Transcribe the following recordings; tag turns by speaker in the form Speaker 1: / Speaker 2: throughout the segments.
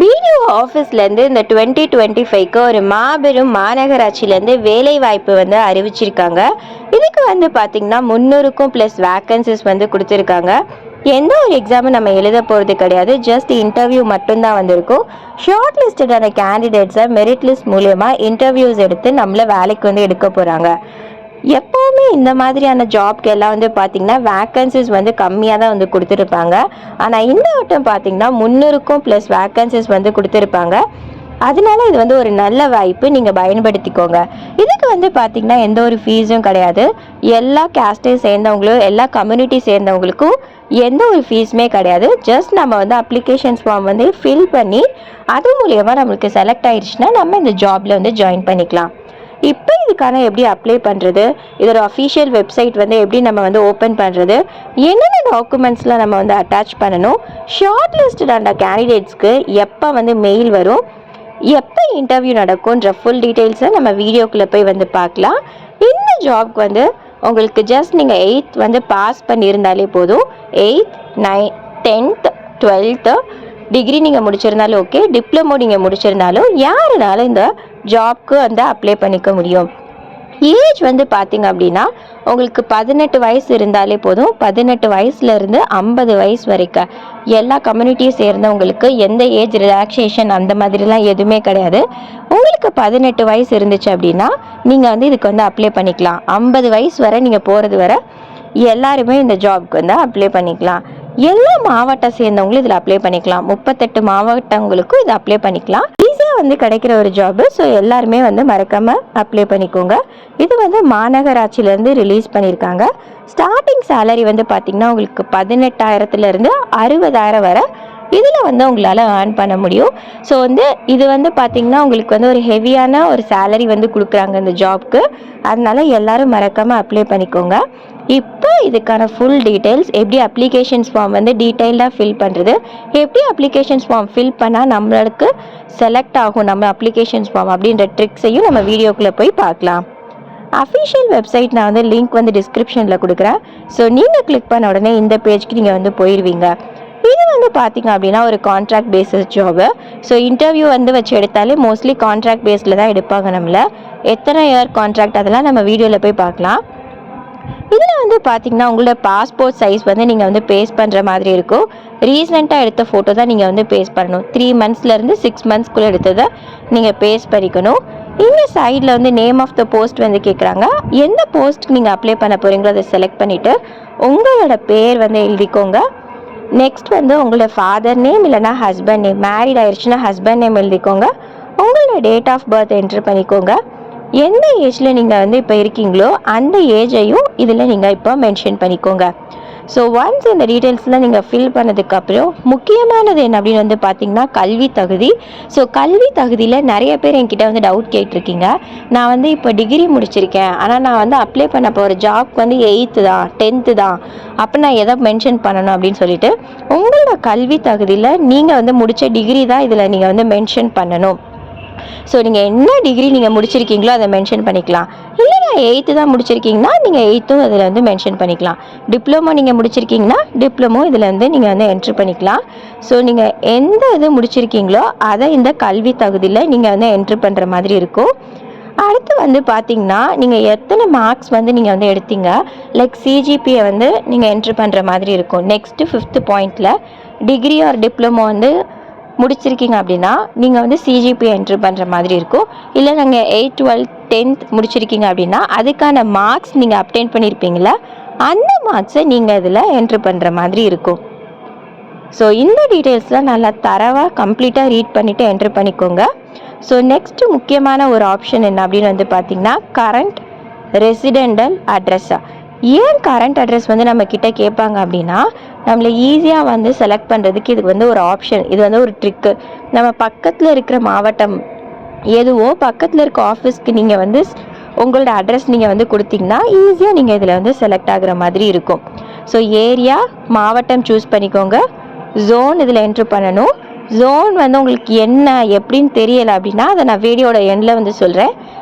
Speaker 1: BDO ஆஃபீஸ்லேருந்து இந்த 2025க்கு ஒரு மாபெரும் மாநகராட்சியிலேருந்து வேலை வாய்ப்பு வந்து அறிவிச்சிருக்காங்க. இதுக்கு வந்து பார்த்திங்கன்னா 300க்கும் ப்ளஸ் வேக்கன்சிஸ் வந்து கொடுத்துருக்காங்க. எந்த ஒரு எக்ஸாமும் நம்ம எழுத போகிறது கிடையாது. ஜஸ்ட் இன்டர்வியூ மட்டும்தான் வந்திருக்கும். ஷார்ட் லிஸ்டடான கேண்டிடேட்ஸை மெரிட் லிஸ்ட் மூலயமா இன்டர்வியூஸ் எடுத்து நம்மளை வேலைக்கு வந்து எடுக்க போகிறாங்க. எப்போவுமே இந்த மாதிரியான ஜாப்க்கு எல்லாம் வந்து பார்த்திங்கன்னா வேக்கன்சிஸ் வந்து கம்மியாக தான் வந்து கொடுத்துருப்பாங்க. ஆனால் இந்த வட்டம் பார்த்திங்கன்னா 300க்கும் ப்ளஸ் வேக்கன்சிஸ் வந்து கொடுத்துருப்பாங்க. அதனால இது வந்து ஒரு நல்ல வாய்ப்பு, நீங்கள் பயன்படுத்திக்கோங்க. இதுக்கு வந்து பார்த்திங்கன்னா எந்த ஒரு ஃபீஸும் கிடையாது. எல்லா கேஸ்ட்டை சேர்ந்தவங்களும் எல்லா கம்யூனிட்டி சேர்ந்தவங்களுக்கும் எந்த ஒரு ஃபீஸுமே கிடையாது. ஜஸ்ட் நம்ம வந்து அப்ளிகேஷன்ஸ் ஃபார்ம் வந்து ஃபில் பண்ணி அது மூலியமாக நம்மளுக்கு செலக்ட் ஆயிடுச்சுன்னா நம்ம இந்த ஜாபில் வந்து ஜாயின் பண்ணிக்கலாம். இப்போ இதுக்கான எப்படி அப்ளை பண்ணுறது, இதோட அஃபிஷியல் வெப்சைட் வந்து எப்படி நம்ம வந்து ஓப்பன் பண்ணுறது, என்னென்ன டாக்குமெண்ட்ஸ்லாம் நம்ம வந்து அட்டாச் பண்ணணும், ஷார்ட் லிஸ்டடான கேண்டிடேட்ஸ்க்கு எப்போ வந்து மெயில் வரும், எப்போ இன்டர்வியூ நடக்கும்ன்ற ஃபுல் டீட்டெயில்ஸை நம்ம வீடியோக்குள்ளே போய் வந்து பார்க்கலாம். இந்த ஜாப்க்கு வந்து உங்களுக்கு ஜஸ்ட் நீங்கள் 8th வந்து பாஸ் பண்ணியிருந்தாலே போதும். 8th 9th 10th 12th degree நீங்கள் முடிச்சிருந்தாலும் ஓகே, டிப்ளமோ நீங்கள் முடிச்சிருந்தாலும் யாருனாலும் இந்த ஜாப்க்கு வந்து அப்ளை பண்ணிக்க முடியும். ஏஜ் வந்து பார்த்திங்க அப்படின்னா உங்களுக்கு 18 வயசு இருந்தாலே போதும். 18 வயசுலேருந்து 50 வயசு வரைக்கும் எல்லா கம்யூனிட்டியும் சேர்ந்தவங்களுக்கு எந்த ஏஜ் ரிலாக்ஸேஷன் அந்த மாதிரிலாம் எதுவுமே கிடையாது. உங்களுக்கு 18 வயசு இருந்துச்சு அப்படின்னா நீங்கள் வந்து இதுக்கு வந்து அப்ளை பண்ணிக்கலாம். 50 வயசு வரை நீங்கள் போகிறது வரை எல்லாருமே இந்த ஜாப்க்கு வந்து அப்ளை பண்ணிக்கலாம். எல்லா மாவட்டம் சேர்ந்தவங்களும் இதில் அப்ளை பண்ணிக்கலாம். 38 மாவட்டங்களுக்கும் இதை அப்ளை பண்ணிக்கலாம். ஈஸியாக வந்து கிடைக்கிற ஒரு ஜாபு. ஸோ எல்லாருமே வந்து மறக்காமல் அப்ளை பண்ணிக்கோங்க. இது வந்து மாநகராட்சியிலேருந்து ரிலீஸ் பண்ணியிருக்காங்க. ஸ்டார்டிங் சேலரி வந்து பார்த்திங்கன்னா உங்களுக்கு 18,000லேருந்து 60,000 வரை இதில் வந்து உங்களால் ஏர்ன் பண்ண முடியும். ஸோ வந்து இது வந்து பார்த்திங்கன்னா உங்களுக்கு வந்து ஒரு ஹெவியான ஒரு சேலரி வந்து கொடுக்குறாங்க இந்த ஜாப்க்கு. அதனால எல்லாரும் மறக்காமல் அப்ளை பண்ணிக்கோங்க. இப்போ இதுக்கான ஃபுல் டீட்டெயில்ஸ், எப்படி அப்ளிகேஷன்ஸ் ஃபார்ம் வந்து டீட்டெயில்டாக ஃபில் பண்ணுறது, எப்படி அப்ளிகேஷன்ஸ் ஃபார்ம் ஃபில் பண்ணால் நம்மளுக்கு செலக்ட் ஆகும் நம்ம அப்ளிகேஷன்ஸ் ஃபார்ம் அப்படின்ற ட்ரிக்ஸையும் நம்ம வீடியோக்குள்ளே போய் பார்க்கலாம். அஃபிஷியல் வெப்சைட் நான் வந்து லிங்க் வந்து டிஸ்கிரிப்ஷனில் கொடுக்குறேன். ஸோ நீங்கள் கிளிக் பண்ண உடனே இந்த பேஜ்க்கு நீங்கள் வந்து போயிடுவீங்க. இது வந்து பார்த்திங்க அப்படின்னா ஒரு contract bases job. So interview வந்து வச்சு எடுத்தாலே மோஸ்ட்லி கான்ட்ராக்ட் பேஸில் தான் எடுப்பாங்க. நம்மளை எத்தனை இயர் கான்ட்ராக்ட் அதெல்லாம் நம்ம வீடியோவில் போய் பார்க்கலாம். இதில் வந்து பார்த்திங்கன்னா உங்களோட பாஸ்போர்ட் சைஸ் வந்து நீங்கள் வந்து பேஸ்ட் பண்ணுற மாதிரி இருக்கும். ரீசெண்டாக எடுத்த ஃபோட்டோ தான் நீங்கள் வந்து பேஸ்ட் பண்ணணும். 3 monthsலேருந்து 6 monthsக்குள்ளே எடுத்ததை நீங்கள் பேஸ்ட் பண்ணிக்கணும். இந்த சைடில் வந்து நேம் ஆஃப் த போஸ்ட் வந்து கேட்குறாங்க. எந்த போஸ்ட்டுக்கு நீங்கள் அப்ளை பண்ண போகிறீங்களோ அதை செலக்ட் பண்ணிவிட்டு உங்களோட பேர் வந்து எழுதிக்கோங்க. நெக்ஸ்ட் வந்து உங்களோட ஃபாதர் நேம் இல்லைனா ஹஸ்பண்ட் நேம், மேரிட் ஆயிடுச்சுன்னா ஹஸ்பண்ட் நேம் எழுதிக்கோங்க. உங்களோட டேட் ஆஃப் பர்த் என்ட்ரு பண்ணிக்கோங்க. எந்த ஏஜில் நீங்கள் வந்து இப்போ இருக்கீங்களோ அந்த ஏஜையும் இதில் நீங்கள் இப்போ மென்ஷன் பண்ணிக்கோங்க. ஸோ ஒன்ஸ் இந்த டீட்டெயில்ஸ்லாம் நீங்கள் ஃபில் பண்ணதுக்கப்புறம் முக்கியமானது என்ன அப்படின்னு வந்து பார்த்திங்கன்னா கல்வி தகுதி. ஸோ கல்வி தகுதியில் நிறைய பேர் என்கிட்ட வந்து டவுட் கேட்டிருக்கீங்க. நான் வந்து இப்போ டிகிரி முடிச்சிருக்கேன், ஆனால் நான் வந்து அப்ளை பண்ண போகிற ஜாப்க்கு வந்து 8th தான் 10th தான், அப்போ நான் எதை மென்ஷன் பண்ணணும் அப்படின்னு சொல்லிட்டு உங்களோட கல்வி தகுதியில் நீங்கள் வந்து முடித்த டிகிரி தான் இதில் நீங்கள் வந்து மென்ஷன் பண்ணணும். ஸோ நீங்கள் என்ன டிகிரி நீங்கள் முடிச்சிருக்கீங்களோ அதை மென்ஷன் பண்ணிக்கலாம். இல்லை நான் 8th தான் முடிச்சிருக்கீங்கன்னா நீங்கள் 8th அதில் வந்து மென்ஷன் பண்ணிக்கலாம். டிப்ளமோ நீங்கள் முடிச்சிருக்கீங்கன்னா டிப்ளமோ இதில் வந்து நீங்கள் வந்து என்ட்ரு பண்ணிக்கலாம். ஸோ நீங்கள் எந்த இது முடிச்சிருக்கீங்களோ அதை இந்த கல்வி தகுதியில் நீங்கள் வந்து என்ட்ரு பண்ணுற மாதிரி இருக்கும். அடுத்து வந்து பார்த்திங்கன்னா நீங்கள் எத்தனை மார்க்ஸ் வந்து நீங்கள் வந்து எடுத்தீங்க, லைக் சிஜிபியை வந்து நீங்கள் என்ட்ரு பண்ணுற மாதிரி இருக்கும். நெக்ஸ்ட்டு 5th பாயிண்டில் டிகிரி ஆர் டிப்ளமோ வந்து முடிச்சிருக்கீங்க அப்படின்னா நீங்கள் வந்து சிஜிபி என்ட்ரு பண்ணுற மாதிரி இருக்கும். இல்லை நாங்கள் 8th 12th 10th முடிச்சிருக்கீங்க அப்படின்னா அதுக்கான மார்க்ஸ் நீங்கள் அப்டெயின் பண்ணியிருப்பீங்களா, அந்த மார்க்ஸை நீங்கள் இதில் என்ட்ரு பண்ணுற மாதிரி இருக்கும். ஸோ இந்த டீட்டெயில்ஸ்லாம் நல்லா தரவாக கம்ப்ளீட்டாக ரீட் பண்ணிவிட்டு என்ட்ரு பண்ணிக்கோங்க. ஸோ நெக்ஸ்ட்டு முக்கியமான ஒரு ஆப்ஷன் என்ன அப்படின்னு வந்து பார்த்திங்கன்னா கரண்ட் ரெசிடெண்டல் அட்ரஸா. ஏன் கரண்ட் அட்ரஸ் வந்து நம்ம கிட்ட கேட்பாங்க அப்படின்னா நம்மளை ஈஸியாக வந்து செலக்ட் பண்ணுறதுக்கு இதுக்கு வந்து ஒரு ஆப்ஷன், இது வந்து ஒரு ட்ரிக்கு. நம்ம பக்கத்தில் இருக்கிற மாவட்டம் எதுவோ பக்கத்தில் இருக்க ஆஃபீஸ்க்கு நீங்கள் வந்து உங்களோட அட்ரஸ் நீங்கள் வந்து கொடுத்தீங்கன்னா ஈஸியாக நீங்கள் இதில் வந்து செலக்ட் ஆகிற மாதிரி இருக்கும். ஸோ ஏரியா மாவட்டம் சூஸ் பண்ணிக்கோங்க. ஜோன் இதில் என்ட்ரு பண்ணணும். ஜோன் வந்து உங்களுக்கு என்ன எப்படின்னு தெரியலை அப்படின்னா அதை நான் வீடியோட எண்டில் வந்து சொல்கிறேன்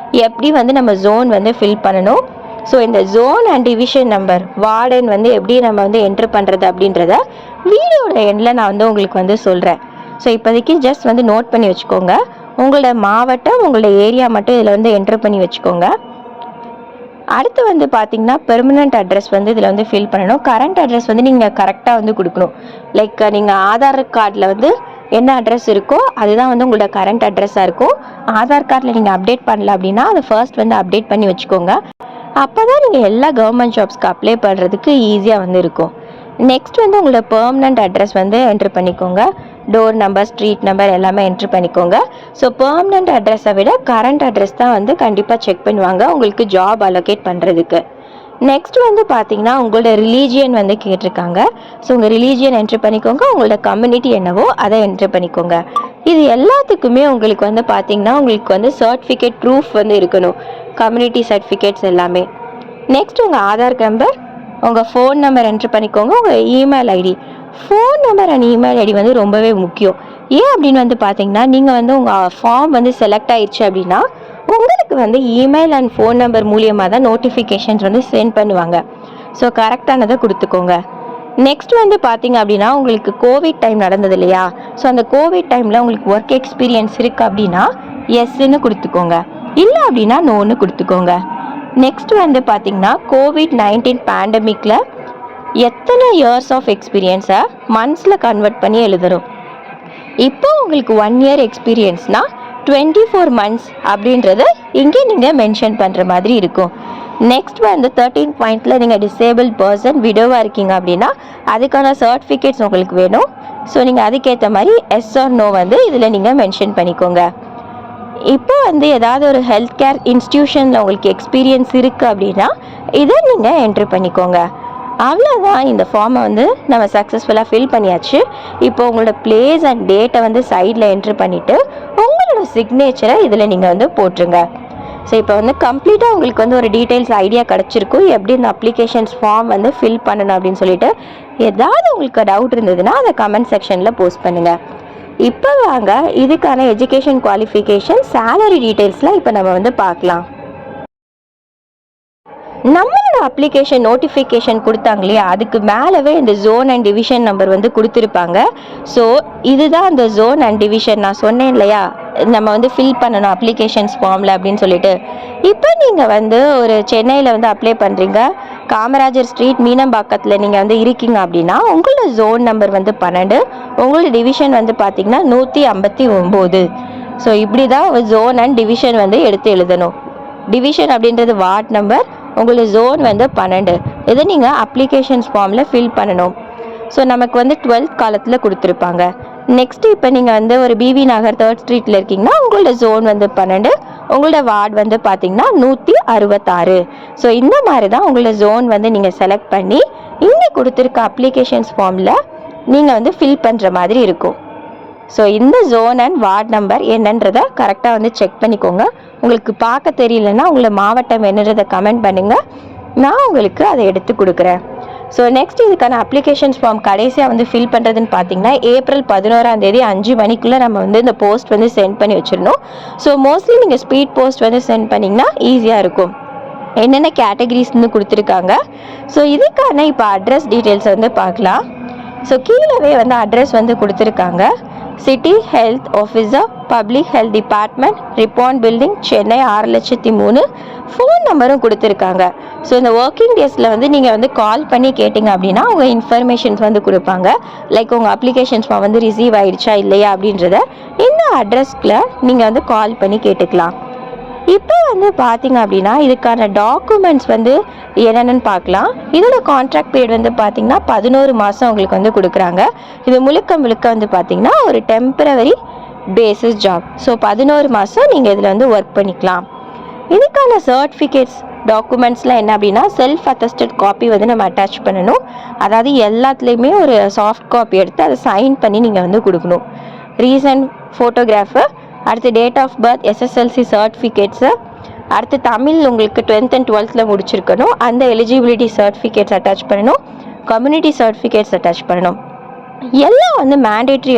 Speaker 1: எப்படி வந்து நம்ம ஜோன் வந்து ஃபில் பண்ணணும். ஸோ இந்த zone and division number warden வந்து எப்படி நம்ம வந்து என்ட்ரு பண்ணுறது அப்படின்றத வீடியோட எண்டில் நான் வந்து உங்களுக்கு வந்து சொல்கிறேன். ஸோ இப்போதைக்கு ஜஸ்ட் வந்து நோட் பண்ணி வச்சுக்கோங்க. உங்களோட மாவட்டம், உங்களோட ஏரியா மட்டும் இதில் வந்து என்ட்ரு பண்ணி வச்சுக்கோங்க. அடுத்து வந்து பார்த்தீங்கன்னா பெர்மனண்ட் அட்ரஸ் வந்து இதில் வந்து ஃபில் பண்ணணும். கரண்ட் அட்ரஸ் வந்து நீங்கள் கரெக்டாக வந்து கொடுக்கணும். லைக் நீங்கள் ஆதார் கார்டில் வந்து என்ன அட்ரஸ் இருக்கோ அதுதான் வந்து உங்களோட கரண்ட் அட்ரஸாக இருக்கும். ஆதார் கார்டில் நீங்கள் அப்டேட் பண்ணல அப்படின்னா அதை ஃபர்ஸ்ட் வந்து அப்டேட் பண்ணி வச்சுக்கோங்க. அப்போ தான் நீங்கள் எல்லா கவர்மெண்ட் ஜாப்ஸ்க்கு அப்ளை பண்ணுறதுக்கு ஈஸியாக வந்து இருக்கும். நெக்ஸ்ட் வந்து உங்களோட பெர்மனண்ட் அட்ரஸ் வந்து என்ட்ரு பண்ணிக்கோங்க. டோர் நம்பர், ஸ்ட்ரீட் நம்பர் எல்லாமே என்ட்ரு பண்ணிக்கோங்க. ஸோ பெர்மனண்ட் அட்ரஸை விட கரண்ட் அட்ரஸ் தான் வந்து கண்டிப்பாக செக் பண்ணுவாங்க உங்களுக்கு ஜாப் அலோகேட் பண்ணுறதுக்கு. நெக்ஸ்ட் வந்து பார்த்தீங்கன்னா உங்களோட ரிலீஜியன் வந்து கேட்டிருக்காங்க. ஸோ உங்கள் ரிலீஜியன் என்ட்ரு பண்ணிக்கோங்க. உங்களோட கம்யூனிட்டி என்னவோ அதை என்ட்ரு பண்ணிக்கோங்க. இது எல்லாத்துக்குமே உங்களுக்கு வந்து பார்த்தீங்கன்னா உங்களுக்கு வந்து சர்டிஃபிகேட் ப்ரூஃப் வந்து இருக்கணும். கம்யூனிட்டி சர்டிஃபிகேட்ஸ் எல்லாமே. நெக்ஸ்ட் உங்கள் ஆதார் நம்பர், உங்கள் ஃபோன் நம்பர் என்ட்ரு பண்ணிக்கோங்க. உங்கள் email ID, phone number and email ID வந்து ரொம்பவே முக்கியம். ஏன் அப்படின்னு வந்து பார்த்தீங்கன்னா நீங்கள் வந்து உங்கள் ஃபார்ம் வந்து செலக்ட் ஆயிடுச்சு அப்படின்னா உங்களுக்கு வந்து இமெயில் அண்ட் ஃபோன் நம்பர் மூலியமாக தான் நோட்டிஃபிகேஷன்ஸ் வந்து சென்ட் பண்ணுவாங்க. ஸோ கரெக்டானதை கொடுத்துக்கோங்க. நெக்ஸ்ட் வந்து பார்த்தீங்க அப்படின்னா உங்களுக்கு கோவிட் டைம் நடந்தது இல்லையா? ஸோ அந்த கோவிட் டைமில் உங்களுக்கு ஒர்க் எக்ஸ்பீரியன்ஸ் இருக்குது அப்படின்னா எஸ்ன்னு கொடுத்துக்கோங்க. இல்லை அப்படின்னா நோன்னு கொடுத்துக்கோங்க. நெக்ஸ்ட் வந்து பார்த்தீங்கன்னா COVID-19 பேண்டமிக்கில் எத்தனை இயர்ஸ் ஆஃப் எக்ஸ்பீரியன்ஸை மந்த்ஸில் கன்வெர்ட் பண்ணி எழுதணும். இப்போ உங்களுக்கு 1 இயர் எக்ஸ்பீரியன்ஸ்னால் 24 months அப்படின்றத இங்கே நீங்கள் மென்ஷன் பண்ணுற மாதிரி இருக்கும். நெக்ஸ்ட் வந்து 13 பாயிண்டில் நீங்கள் டிசேபிள் பர்சன், விடோவாக இருக்கீங்க அப்படின்னா அதுக்கான சர்டிஃபிகேட்ஸ் உங்களுக்கு வேணும். ஸோ நீங்கள் அதுக்கேற்ற மாதிரி எஸ் ஆர் நோ வந்து இதில் நீங்கள் மென்ஷன் பண்ணிக்கோங்க. இப்போ வந்து ஏதாவது ஒரு ஹெல்த் கேர் இன்ஸ்டிடியூஷனில் உங்களுக்கு எக்ஸ்பீரியன்ஸ் இருக்குது அப்படின்னா இதை நீங்கள் என்ட்ரு பண்ணிக்கோங்க. அவ்வளோதான். இந்த ஃபார்மை வந்து நம்ம சக்ஸஸ்ஃபுல்லாக ஃபில் பண்ணியாச்சு. இப்போ உங்களோட பிளேஸ் அண்ட் டேட்டை வந்து சைடில் என்ட்ரு பண்ணிவிட்டு உங்களோட சிக்னேச்சரை இதில் நீங்கள் வந்து போட்டுருங்க. ஸோ இப்போ வந்து கம்ப்ளீட்டாக உங்களுக்கு வந்து ஒரு டீட்டெயில்ஸ் ஐடியா கிடச்சிருக்கும் எப்படி இந்த அப்ளிகேஷன்ஸ் ஃபார்ம் வந்து ஃபில் பண்ணணும் அப்படின்னு சொல்லிட்டு. ஏதாவது உங்களுக்கு டவுட் இருந்ததுன்னா அதை கமெண்ட் செக்ஷனில் போஸ்ட் பண்ணுங்கள். இப்போ வாங்க இதுக்கான எஜுகேஷன் குவாலிஃபிகேஷன், சேலரி டீட்டெயில்ஸ்லாம் இப்போ நம்ம வந்து பார்க்கலாம். நம்மளோட அப்ளிகேஷன் நோட்டிஃபிகேஷன் கொடுத்தாங்க இல்லையா, அதுக்கு மேலவே இந்த ஜோன் அண்ட் டிவிஷன் நம்பர் வந்து கொடுத்துருப்பாங்க. ஸோ இதுதான் அந்த ஜோன் அண்ட் டிவிஷன். நான் சொன்னேன் இல்லையா நம்ம வந்து ஃபில் பண்ணணும் அப்ளிகேஷன்ஸ் ஃபார்மில் அப்படின்னு சொல்லிட்டு. இப்போ நீங்கள் வந்து ஒரு சென்னையில் வந்து அப்ளை பண்ணுறீங்க, காமராஜர் ஸ்ட்ரீட் மீனம்பாக்கத்தில் நீங்கள் வந்து இருக்கீங்க அப்படின்னா உங்களோட ஜோன் நம்பர் வந்து 12, உங்களோட டிவிஷன் வந்து பார்த்தீங்கன்னா 159. ஸோ இப்படி தான் ஜோன் அண்ட் டிவிஷன் வந்து எடுத்து எழுதணும். டிவிஷன் அப்படின்றது வார்ட் நம்பர், உங்களோட ஜோன் வந்து 12. இதை நீங்கள் அப்ளிகேஷன்ஸ் ஃபார்மில் ஃபில் பண்ணணும். ஸோ நமக்கு வந்து 12th காலத்தில் கொடுத்துருப்பாங்க. நெக்ஸ்ட்டு இப்போ நீங்கள் வந்து ஒரு பிவி நகர் 3rd ஸ்ட்ரீட்டில் இருக்கீங்கன்னா உங்களோட ஜோன் வந்து 12, உங்களோட வார்டு வந்து பார்த்தீங்கன்னா 166. ஸோ இந்த மாதிரி தான் உங்களோட ஜோன் வந்து நீங்கள் செலக்ட் பண்ணி இங்கே கொடுத்துருக்க அப்ளிகேஷன்ஸ் ஃபார்மில் நீங்கள் வந்து ஃபில் பண்ணுற மாதிரி இருக்கும். ஸோ இந்த ஜோன் அண்ட் வார்டு நம்பர் என்னன்றதை கரெக்டாக வந்து செக் பண்ணிக்கோங்க. உங்களுக்கு பார்க்க தெரியலன்னா உங்களை மாவட்டம் என்னன்றதை கமெண்ட் பண்ணுங்கள், நான் உங்களுக்கு அதை எடுத்து கொடுக்குறேன். ஸோ நெக்ஸ்ட் இதுக்கான அப்ளிகேஷன்ஸ் ஃபார்ம் கடைசியாக வந்து ஃபில் பண்ணுறதுன்னு பார்த்தீங்கன்னா ஏப்ரல் 11 5 மணிக்குள்ளே நம்ம வந்து இந்த போஸ்ட் வந்து சென்ட் பண்ணி வச்சிடணும். ஸோ மோஸ்ட்லி நீங்கள் ஸ்பீட் போஸ்ட் வந்து சென்ட் பண்ணிங்கன்னா ஈஸியாக இருக்கும். என்னென்ன கேட்டகரிஸ்னு கொடுத்துருக்காங்க. ஸோ இதுக்கான இப்போ அட்ரஸ் டீட்டெயில்ஸ் வந்து பார்க்கலாம். ஸோ கீழவே வந்து அட்ரஸ் வந்து கொடுத்துருக்காங்க. City health officer, public health department, Ripon building, Chennai 6,03,000. Phone நம்பரும் கொடுத்துருக்காங்க. ஸோ இந்த ஒர்க்கிங் டேஸில் வந்து நீங்கள் வந்து கால் பண்ணி கேட்டிங்க அப்படின்னா உங்கள் இன்ஃபர்மேஷன்ஸ் வந்து கொடுப்பாங்க. லைக் உங்கள் அப்ளிகேஷன்ஸ் ஃபார்ம் வந்து ரிசீவ் ஆகிடுச்சா இல்லையா அப்படின்றத இந்த அட்ரஸ்கில் நீங்கள் வந்து கால் பண்ணி கேட்டுக்கலாம். இப்போ வந்து பார்த்தீங்க அப்படின்னா இதுக்கான டாக்குமெண்ட்ஸ் வந்து என்னென்னு பார்க்கலாம். இதோட கான்ட்ராக்ட் பீரியட் வந்து பார்த்தீங்கன்னா 11 மாதம் உங்களுக்கு வந்து கொடுக்குறாங்க. இது முழுக்க வந்து பார்த்தீங்கன்னா ஒரு டெம்பரவரி பேசிஸ் ஜாப். ஸோ 11 மாதம் நீங்கள் இதில் வந்து ஒர்க் பண்ணிக்கலாம். இதுக்கான சர்டிஃபிகேட்ஸ் டாக்குமெண்ட்ஸ்லாம் என்ன அப்படின்னா செல்ஃப் அட்டஸ்டட் காப்பி வந்து நம்ம அட்டாச் பண்ணணும். அதாவது எல்லாத்துலேயுமே ஒரு சாஃப்ட் காப்பி எடுத்து அதை சைன் பண்ணி நீங்கள் வந்து கொடுக்கணும். ரீசன்ட் ஃபோட்டோகிராஃபு, அடுத்து date of birth, SSLC certificates, அடுத்து தமிழ் உங்களுக்கு 10th and 12th முடிச்சிருக்கணும், அந்த எலிஜிபிலிட்டி சர்டிஃபிகேட்ஸ் அட்டாச் பண்ணணும், கம்யூனிட்டி சர்டிஃபிகேட்ஸ் அட்டாச் பண்ணணும். எல்லாம் வந்து மேண்டேட்ரி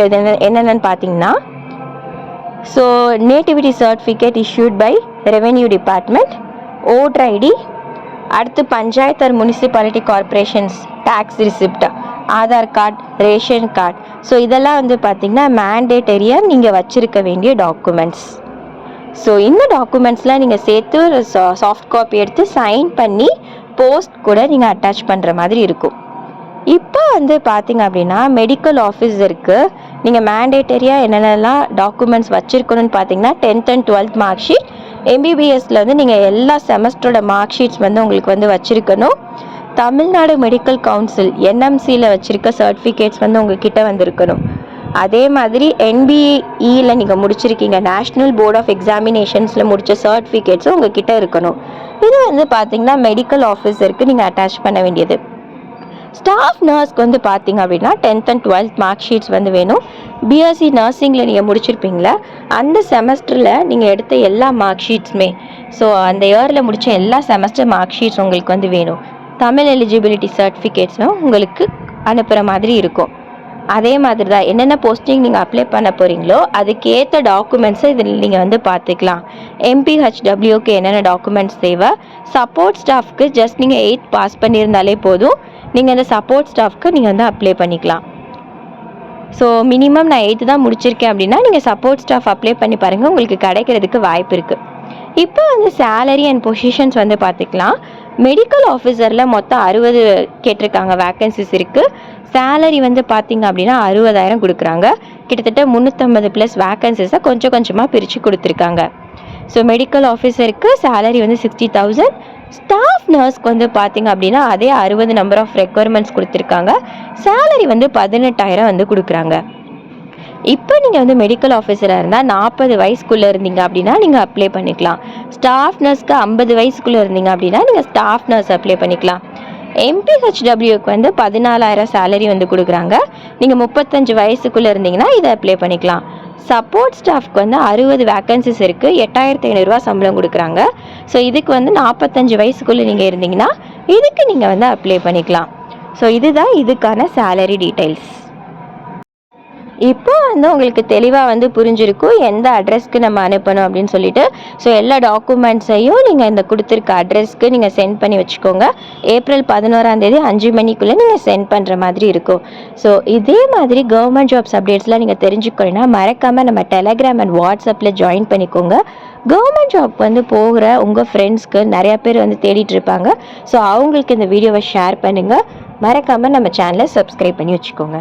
Speaker 1: என்னென்னு பார்த்தீங்கன்னா so nativity certificate issued by revenue department, voter ID, அடுத்து panchayat or municipality corporations tax receipt, Aadhaar card, ration card. So இதெல்லாம் வந்து பார்த்திங்கன்னா மேண்டேட்டரியாக நீங்கள் வச்சுருக்க வேண்டிய டாக்குமெண்ட்ஸ். ஸோ இந்த டாக்குமெண்ட்ஸ்லாம் நீங்கள் சேர்த்து ஒரு சாஃப்ட் காப்பி எடுத்து சைன் பண்ணி போஸ்ட் கூட நீங்கள் அட்டாச் பண்ணுற மாதிரி இருக்கும். இப்போ வந்து பார்த்திங்க அப்படின்னா மெடிக்கல் ஆஃபீஸருக்கு நீங்கள் மேண்டேட்டரியாக என்னென்னலாம் டாக்குமெண்ட்ஸ் வச்சுருக்கணும்னு பார்த்தீங்கன்னா 10th and 12th mark sheet, எம்பிபிஎஸ்சில் வந்து நீங்கள் எல்லா செமஸ்டரோட மார்க் ஷீட்ஸ் வந்து உங்களுக்கு வந்து வச்சுருக்கணும். தமிழ்நாடு மெடிக்கல் கவுன்சில் என்எம்சியில் வச்சுருக்க சர்டிஃபிகேட்ஸ் வந்து உங்ககிட்ட வந்திருக்கணும். அதே மாதிரி என்பிஇயில் நீங்கள் முடிச்சிருக்கீங்க, நேஷ்னல் போர்ட் ஆஃப் எக்ஸாமினேஷன்ஸில் முடித்த சர்டிஃபிகேட்ஸும் உங்ககிட்ட இருக்கணும். இது வந்து பார்த்திங்கன்னா மெடிக்கல் ஆஃபீஸருக்கு நீங்கள் அட்டாச் பண்ண வேண்டியது. ஸ்டாஃப் நர்ஸ்க்கு வந்து பார்த்திங்க அப்படின்னா 10th and 12th mark sheets வந்து வேணும். பிஎஸ்சி நர்சிங்கில் நீங்கள் முடிச்சிருப்பீங்களா, அந்த செமஸ்டரில் நீங்கள் எடுத்த எல்லா மார்க் ஷீட்ஸுமே, ஸோ அந்த இயரில் முடித்த எல்லா செமஸ்டர் மார்க் ஷீட்ஸ் உங்களுக்கு வந்து வேணும். தமிழ் எலிஜிபிலிட்டி சர்டிஃபிகேட்ஸும் உங்களுக்கு அனுப்புகிற மாதிரி இருக்கும். அதே மாதிரி தான் என்னென்ன போஸ்டிங் நீங்கள் அப்ளை பண்ண போகிறீங்களோ அதுக்கேற்ற டாக்குமெண்ட்ஸை இதில் நீங்கள் வந்து பார்த்துக்கலாம். எம்பிஹெச்டபிள்யூக்கு என்னென்ன டாக்குமெண்ட்ஸ் தேவை, சப்போர்ட் ஸ்டாஃப்க்கு ஜஸ்ட் நீங்கள் 8th பாஸ் பண்ணியிருந்தாலே போதும், நீங்கள் அந்த சப்போர்ட் ஸ்டாஃப்க்கு நீங்கள் வந்து அப்ளை பண்ணிக்கலாம். ஸோ மினிமம் நான் 8th தான் முடிச்சிருக்கேன் அப்படின்னா நீங்கள் சப்போர்ட் ஸ்டாஃப் அப்ளை பண்ணி பாருங்கள், உங்களுக்கு கிடைக்கிறதுக்கு வாய்ப்பு இருக்குது. இப்போ வந்து சேலரி அண்ட் பொசிஷன்ஸ் வந்து பார்த்துக்கலாம். மெடிக்கல் ஆஃபீஸரில் மொத்தம் 60 கேட்டிருக்காங்க, வேக்கன்சிஸ் இருக்குது. சேலரி வந்து பார்த்திங்க அப்படின்னா 60,000 கொடுக்குறாங்க. கிட்டத்தட்ட 350+ வேக்கன்சிஸை கொஞ்சம் கொஞ்சமாக பிரித்து கொடுத்துருக்காங்க. ஸோ மெடிக்கல் ஆஃபீஸருக்கு சேலரி வந்து 60,000. ஸ்டாஃப் நர்ஸ்க்கு வந்து பார்த்திங்க அப்படின்னா அதே 60 நம்பர் ஆஃப் ரெக்குவயர்மெண்ட்ஸ் கொடுத்துருக்காங்க. சேலரி வந்து 18,000 வந்து கொடுக்குறாங்க. இப்போ நீங்கள் வந்து மெடிக்கல் ஆஃபீஸராக இருந்தால் 40 வயசுக்குள்ளே இருந்தீங்க அப்படின்னா நீங்கள் அப்ளை பண்ணிக்கலாம். ஸ்டாஃப் நர்ஸ்க்கு 50 வயசுக்குள்ளே இருந்தீங்க அப்படின்னா நீங்கள் ஸ்டாஃப் நர்ஸ் அப்ளை பண்ணிக்கலாம். எம்பிஹெச்டபிள்யூக்கு வந்து 14,000 சேலரி வந்து கொடுக்குறாங்க. நீங்கள் 35 வயசுக்குள்ளே இருந்தீங்கன்னா இதை அப்ளை பண்ணிக்கலாம். சப்போர்ட் ஸ்டாஃப்க்கு வந்து 60 வேக்கன்சிஸ் இருக்குது, 8,500 சம்பளம் கொடுக்குறாங்க. ஸோ இதுக்கு வந்து 45 வயசுக்குள்ளே நீங்கள் இருந்தீங்கன்னா இதுக்கு நீங்கள் வந்து அப்ளை பண்ணிக்கலாம். ஸோ இதுதான் இதுக்கான சேலரி டீட்டெயில்ஸ். இப்போ வந்து உங்களுக்கு தெளிவாக வந்து புரிஞ்சிருக்கும் எந்த அட்ரஸ்க்கு நம்ம அனுப்பணும் அப்படின்னு சொல்லிட்டு. ஸோ எல்லா டாக்குமெண்ட்ஸையும் நீங்கள் இந்த கொடுத்துருக்க அட்ரஸ்க்கு நீங்கள் சென்ட் பண்ணி வச்சுக்கோங்க. ஏப்ரல் 11 5 மணிக்குள்ளே நீங்கள் சென்ட் பண்ணுற மாதிரி இருக்கும். ஸோ இதே மாதிரி கவர்மெண்ட் ஜாப்ஸ் அப்டேட்ஸ்லாம் நீங்கள் தெரிஞ்சுக்கணுன்னா மறக்காமல் நம்ம டெலகிராம் அண்ட் வாட்ஸ்அப்பில் ஜாயின் பண்ணிக்கோங்க. கவர்மெண்ட் ஜாப் வந்து போகிற உங்கள் ஃப்ரெண்ட்ஸ்க்கு நிறையா பேர் வந்து தேடிட்டு இருப்பாங்க. ஸோ அவங்களுக்கு இந்த வீடியோவை ஷேர் பண்ணுங்கள். மறக்காமல் நம்ம சேனலை சப்ஸ்கிரைப் பண்ணி வச்சுக்கோங்க.